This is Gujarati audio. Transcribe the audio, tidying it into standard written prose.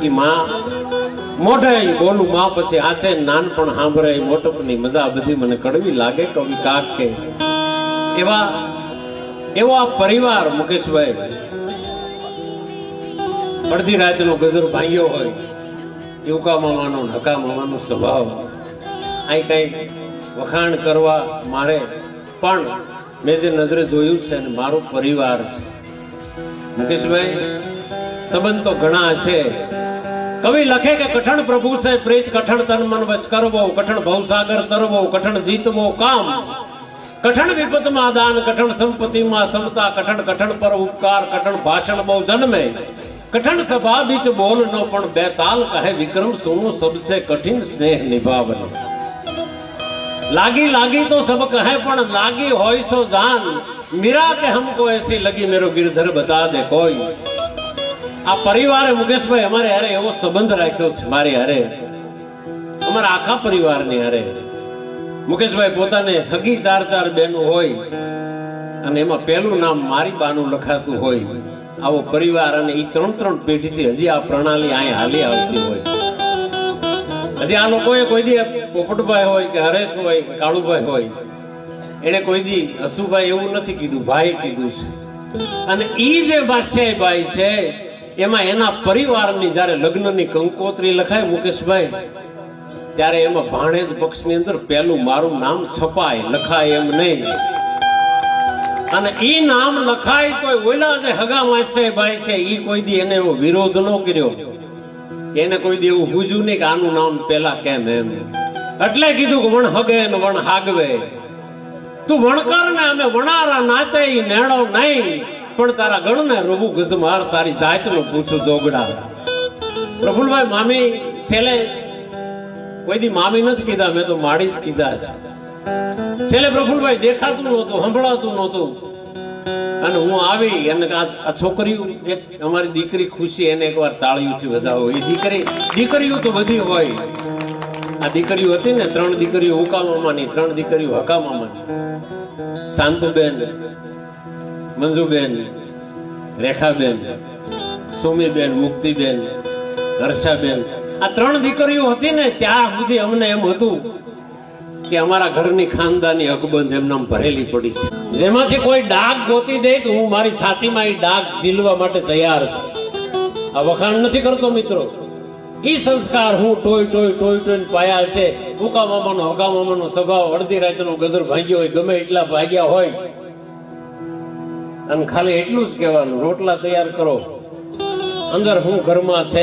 ઈ માં મોઢે બોલું માં પછી આસે નાનપણ સાંભળે મોટપની મજા બધી મને કડવી લાગે કવિ કાક કે એવો આ પરિવાર મુકેશભાઈ અડધી રાતનો ગજર ભાંગ્યો હોય યુકા મામાનો હકા મામાનો સ્વભાવ આ કઈ વખાણ કરવા મારે પણ મેં જે નજરે જોયું છે ને મારો પરિવાર છે મુકેશભાઈ સંબંધ તો ઘણા છે કવિ લખે કે કઠણ પ્રભુ છે પ્રેજ કઠણ તન મન વશ કરવો કઠણ ભવસાગર તરવો કઠણ જીતવો કામ કઠણ વિપતમાં દાન કઠણ સંપત્તિમાં સમતા કઠણ કઠણ પર ઉપકાર કઠણ ભાષણ બહુ જન્મે કઠણ સભા બીચ બોલ નો પણ બેતાલ કહે વિક્રમ સુનો सबसे कठिन स्नेह निभावन लागी लागी तो सब कहे पण लागी होय सो जान मीरा के हमको ऐसी लगी मेरो गिरधर बता दे कोई आ परिवार मुकेशभाई हमारे हारे एवो संबंध राख्यो छे मारे हारे हमारा आखा परिवार ने हारे मुकेशभाई पोताने सगी 4 बहनों होय अने एमां पहेલું नाम मारी बाનું લખાતું હોય आवो परिवार अने ई 3 पेढ़ी थी हजी आ प्रणाली आए हाली आवती होय हजी आ लोकोए कोई दी पोपटभाई होय के हरेश होय के काळुभाई होय एने कोई दी हसुभाई एवुं नथी कीधुं भाई कीधुं छे अने ई जे बादशाही भाई छे एमां एना परिवारनी जारे लग्ननी कंकोत्री लखाय मुकेशभाई त्यारे एमां भाणेज पक्षनी अंदर पहेલું मारुं नाम छपाय लखाय एम नहीं અને ઈ નામ લખાય તો ઓલા જે હગા માસે ભાઈ છે ઈ કોઈ દી એને વિરોધ ન કર્યો એને કોઈ દી એવું પૂછ્યું નહીં કે આનું નામ પેલા કેમ એમ એટલે કીધું કે વણ હગે ને વણ હાગવે તું વણકર ને અમે વણારા નાતે ઈ નેણો નહીં પણ તારા ગણ ને રઘુ ગજમાર તારી જાતનું પૂછું જોગડા પ્રફુલભાઈ મામી છેલ્લે કોઈ દી મામી નથી કીધા મેં તો માડી જ કીધા છે છેલ્લે પ્રફુલભાઈ દેખાતું નહોતું સંભળાતું નહોતું અને હું આવી અને આ છોકરીઓ એક અમારી દીકરી ખુશી એને એકવાર તાળીઓથી વધાવો એ દીકરીઓ તો બધી હોય આ દીકરીઓ હતી ને 3 દીકરીઓ ઉકા મામાની 3 દીકરીઓ હકા મામાની શાંતુબેન મંજુબેન રેખાબેન સોમીબેન મુક્તિબેન હર્ષાબેન આ 3 દીકરીઓ હતી ને ત્યાં સુધી અમને એમ હતું કે અમારા ઘરની ખાનદાની અકબંધ એમનામ ભરેલી પડી છે જેમાંથી કોઈ ડાઘ ગોતી દે તો હું મારી છાતીમાં એ ડાઘ ઝીલવા માટે તૈયાર છું આ વખાણ નથી કરતો મિત્રો ઈ સંસ્કાર હું ટોય પાયા છે ઉકા મામાનો હગા મામાનો સ્વભાવ અડધી રાતનો ગજર ભાગ્યો હોય ગમે એટલા ભાગ્યા હોય અને ખાલી એટલું જ કહેવાનું રોટલા તૈયાર કરો અંદર હું ઘરમાં છે